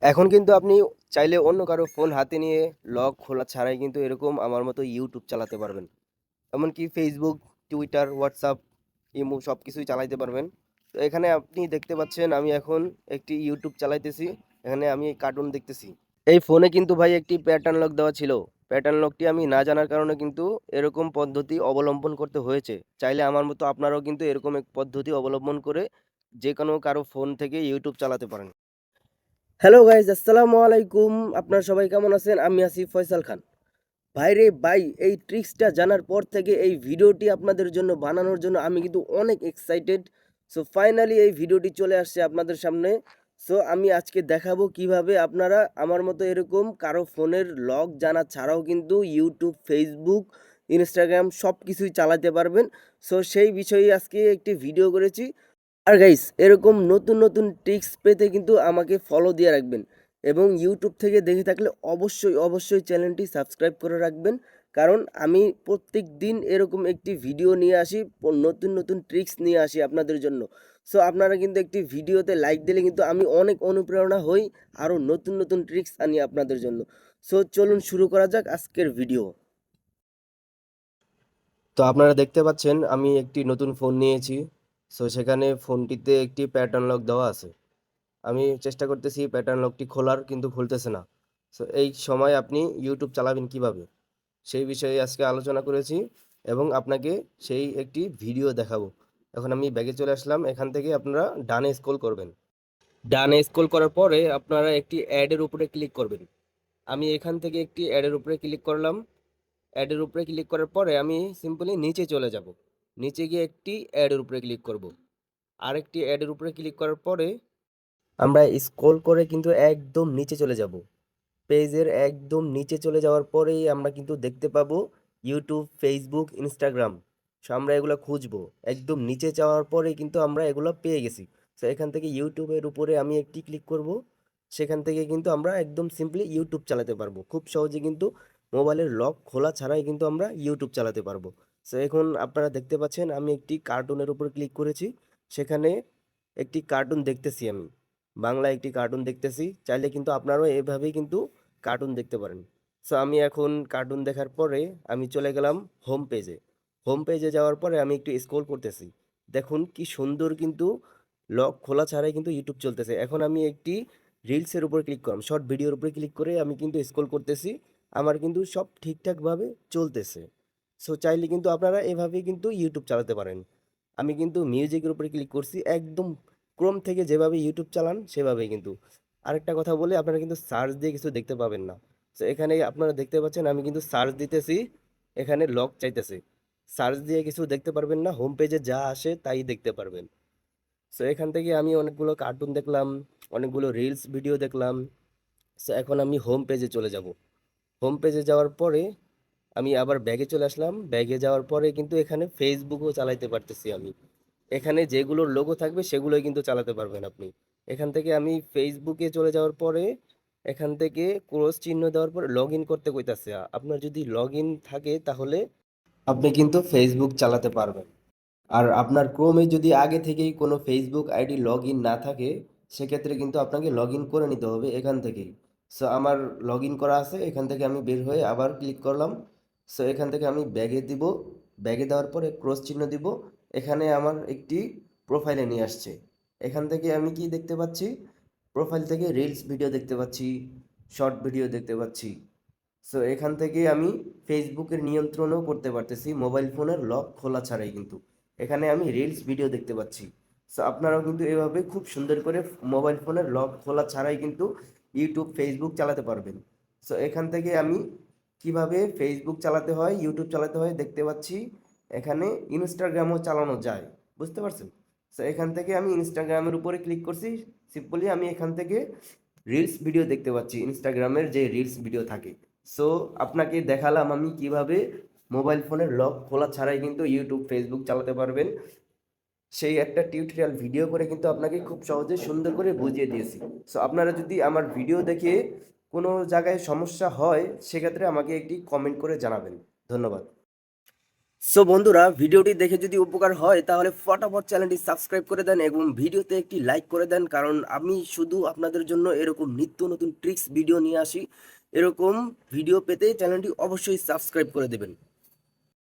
এখন কিন্তু আপনি চাইলে অন্য কারো ফোন হাতে নিয়ে লক খোলা ছাড়াই কিন্তু এরকম আমার মতো ইউটিউব চালাতে পারবেন। এমনকি ফেসবুক, টুইটার, হোয়াটসঅ্যাপ, ইমো সব কিছুই চালাইতে পারবেন। তো এখানে আপনি দেখতে পাচ্ছেন আমি এখন একটি ইউটিউব চালাইতেছি। এখানে আমি কার্টুন দেখতেছি। এই ফোনে কিন্তু ভাই একটি প্যাটার্ন লক দেওয়া ছিল। প্যাটার্ন লকটি আমি না জানার কারণে কিন্তু এরকম পদ্ধতি অবলম্বন করতে হয়েছে। চাইলে আমার মতো আপনারাও কিন্তু এরকম এক পদ্ধতি অবলম্বন করে যে কোনো কারো ফোন থেকে ইউটিউব চালাতে পারেন। হ্যালো গাইজ, আসসালামু আলাইকুম। আপনারা সবাই কেমন আছেন? আমি আছি ফয়সাল খান। ভাই রে ভাই, এই ট্রিক্সটা জানার পর থেকে এই ভিডিওটি আপনাদের জন্য বানানোর জন্য আমি কিন্তু অনেক এক্সাইটেড। সো ফাইনালি এই ভিডিওটি চলে আসছে আপনাদের সামনে। সো আমি আজকে দেখাবো কিভাবে আপনারা আমার মতো এরকম কারো ফোনের লক জানা ছাড়াও কিন্তু ইউটিউব, ফেসবুক, ইনস্টাগ্রাম সব কিছুই চালাতে পারবেন। সো সেই বিষয়ে আজকে একটি ভিডিও করেছি। আর গাইস, এরকম নতুন নতুন ট্রিক্স পেতে কিন্তু আমাকে ফলো দিয়ে রাখবেন এবং ইউটিউব থেকে দেখে থাকলে অবশ্যই অবশ্যই চ্যানেলটি সাবস্ক্রাইব করে রাখবেন। কারণ আমি প্রত্যেক দিন এরকম একটি ভিডিও নিয়ে আসি, নতুন নতুন ট্রিক্স নিয়ে আসি আপনাদের জন্য। সো আপনারা কিন্তু একটি ভিডিওতে লাইক দিলে কিন্তু আমি অনেক অনুপ্রেরণা হই আরও নতুন নতুন ট্রিক্স আনি আপনাদের জন্য। সো চলুন শুরু করা যাক আজকের ভিডিও। তো আপনারা দেখতে পাচ্ছেন আমি একটি নতুন ফোন নিয়েছি। সো সেখানে ফোনটিতে একটি প্যাটার্ন লক দেওয়া আছে। আমি চেষ্টা করতেছি প্যাটার্ন লকটি খোলার, কিন্তু খুলতেছে না। সো এই সময় আপনি ইউটিউব চালাবেন কিভাবে, সেই বিষয়ে আজকে আলোচনা করেছি এবং আপনাকে সেই একটি ভিডিও দেখাবো। এখন আমি ব্যাগে চলে আসলাম। এখান থেকে আপনারা ডানে স্ক্রল করবেন। ডানে স্ক্রল করার পরে আপনারা একটি অ্যাডের উপরে ক্লিক করবেন। আমি এখান থেকে একটি অ্যাডের উপরে ক্লিক করলাম। অ্যাডের উপরে ক্লিক করার পরে আমি সিম্পলি নিচে চলে যাব। নিচে গিয়ে একটি অ্যাডের উপরে ক্লিক করব। আরেকটি অ্যাডের উপরে ক্লিক করার পরে আমরা স্ক্রল করে কিন্তু একদম নিচে চলে যাব। পেজের একদম নিচে চলে যাওয়ার পরেই আমরা কিন্তু দেখতে পাবো ইউটিউব, ফেসবুক, ইনস্টাগ্রাম। সো আমরা এগুলো খুঁজবো। একদম নিচে যাওয়ার পরেই কিন্তু আমরা এগুলো পেয়ে গেছি। সো এখান থেকে ইউটিউবের উপরে আমি একটি ক্লিক করব। সেখান থেকে কিন্তু আমরা একদম সিম্পলি ইউটিউব চালাতে পারবো খুব সহজে, কিন্তু মোবাইলের লক খোলা ছাড়াই কিন্তু আমরা ইউটিউব চালাতে পারবো। সো এখন আপনারা দেখতে পাচ্ছেন আমি একটি কার্টুনের উপর ক্লিক করেছি। সেখানে একটি কার্টুন দেখতেছি আমি, বাংলা একটি কার্টুন দেখতেছি। চাইলে কিন্তু আপনারাও এভাবেই কিন্তু কার্টুন দেখতে পারেন। সো আমি এখন কার্টুন দেখার পরে আমি চলে গেলাম হোম পেজে। হোম পেজে যাওয়ার পরে আমি একটু স্ক্রল করতেছি। দেখুন কি সুন্দর কিন্তু লক খোলা ছাড়াই কিন্তু ইউটিউব চলতেছে। এখন আমি একটি রিলসের উপর ক্লিক করলাম, শর্ট ভিডিওর উপরে ক্লিক করে আমি কিন্তু স্ক্রল করতেছি। আমার কিন্তু সব ঠিকঠাকভাবে চলতেছে। সো চাইলে কিন্তু আপনারা এভাবেই কিন্তু ইউটিউব চালাতে পারেন। আমি কিন্তু মিউজিকের উপরে ক্লিক করছি, একদম ক্রোম থেকে যেভাবে ইউটিউব চালান সেভাবেই কিন্তু। আরেকটা কথা বলি, আপনারা কিন্তু সার্চ দিয়ে কিছু দেখতে পাবেন না। তো এখানে আপনারা দেখতে পাচ্ছেন আমি কিন্তু সার্চ দিতেছি, এখানে লক চাইতেছে। সার্চ দিয়ে কিছু দেখতে পারবেন না, হোম পেজে যা আসে তাই দেখতে পারবেন। সো এখান থেকে আমি অনেকগুলো কার্টুন দেখলাম, অনেকগুলো রিলস ভিডিও দেখলাম। সো এখন আমি হোম পেজে চলে যাব। হোম পেজে যাওয়ার পরে আমি আবার ব্যাগে চলে আসলাম। ব্যাগে যাওয়ার পরে কিন্তু এখানে ফেসবুকও চালাইতে পারতেছি আমি। এখানে যেগুলোর লোগো থাকবে সেগুলোই কিন্তু চালাতে পারবেন আপনি। এখান থেকে আমি ফেসবুকে চলে যাওয়ার পরে এখান থেকে ক্রস চিহ্ন দেওয়ার পরে লগ ইন করতে কইতাছে। আপনার যদি লগ ইন থাকে তাহলে আপনি কিন্তু ফেসবুক চালাতে পারবেন। আর আপনার ক্রোমে যদি আগে থেকেই কোনো ফেসবুক আইডি লগ ইন না থাকে, সেক্ষেত্রে কিন্তু আপনাকে লগ ইন করে নিতে হবে এখান থেকেই। সো আমার লগ ইন করা আছে, এখান থেকে আমি বের হয়ে আবার ক্লিক করলাম। সো এখান থেকে আমি ব্যাগে দিব। ব্যাগে দেওয়ার পরে ক্রস চিহ্ন দিব। এখানে আমার একটি প্রোফাইলে নিয়ে আসছে। এখান থেকে আমি কি দেখতে পাচ্ছি, প্রোফাইল থেকে রিলস ভিডিও দেখতে পাচ্ছি, শর্ট ভিডিও দেখতে পাচ্ছি। সো এখান থেকে আমি ফেসবুকের নিয়ন্ত্রণও করতে পারতেছি মোবাইল ফোনের লক খোলা ছাড়াই কিন্তু। এখানে আমি রিলস ভিডিও দেখতে পাচ্ছি। সো আপনারাও কিন্তু এভাবে খুব সুন্দর করে মোবাইল ফোনের লক খোলা ছাড়াই কিন্তু ইউটিউব, ফেসবুক চালাতে পারবেন। সো এখান থেকে আমি কিভাবে ফেসবুক চালাতে হয়, ইউটিউব চালাতে হয় দেখতে পাচ্ছি। এখানে ইনস্টাগ্রামও চালানো যায়, বুঝতে পারছেন? সো এখান থেকে আমি ইনস্টাগ্রামের উপরে ক্লিক করছি। সিম্পলি আমি এখান থেকে রিলস ভিডিও দেখতে পাচ্ছি, ইনস্টাগ্রামের যে রিলস ভিডিও থাকে। সো আপনাকে দেখালাম আমি কিভাবে মোবাইল ফোনের লক খোলা ছাড়াই কিন্তু ইউটিউব, ফেসবুক চালাতে পারবেন। সেই একটা টিউটোরিয়াল ভিডিও করে কিন্তু আপনাকে খুব সহজে সুন্দর করে বুঝিয়ে দিয়েছি। সো আপনারা যদি আমার ভিডিও দেখে কোনো জায়গায় সমস্যা হয়, সেক্ষেত্রে আমাকে একটি কমেন্ট করে জানাবেন। ধন্যবাদ। সো বন্ধুরা, ভিডিওটি দেখে যদি উপকার হয় তাহলে ফটাফট চ্যানেলটি সাবস্ক্রাইব করে দেন এবং ভিডিওতে একটি লাইক করে দেন, কারণ আমি শুধু আপনাদের জন্য এরকম নিত্য নতুন ট্রিক্স ভিডিও নিয়ে আসি। এরকম ভিডিও পেতে চ্যানেলটি অবশ্যই সাবস্ক্রাইব করে দেবেন।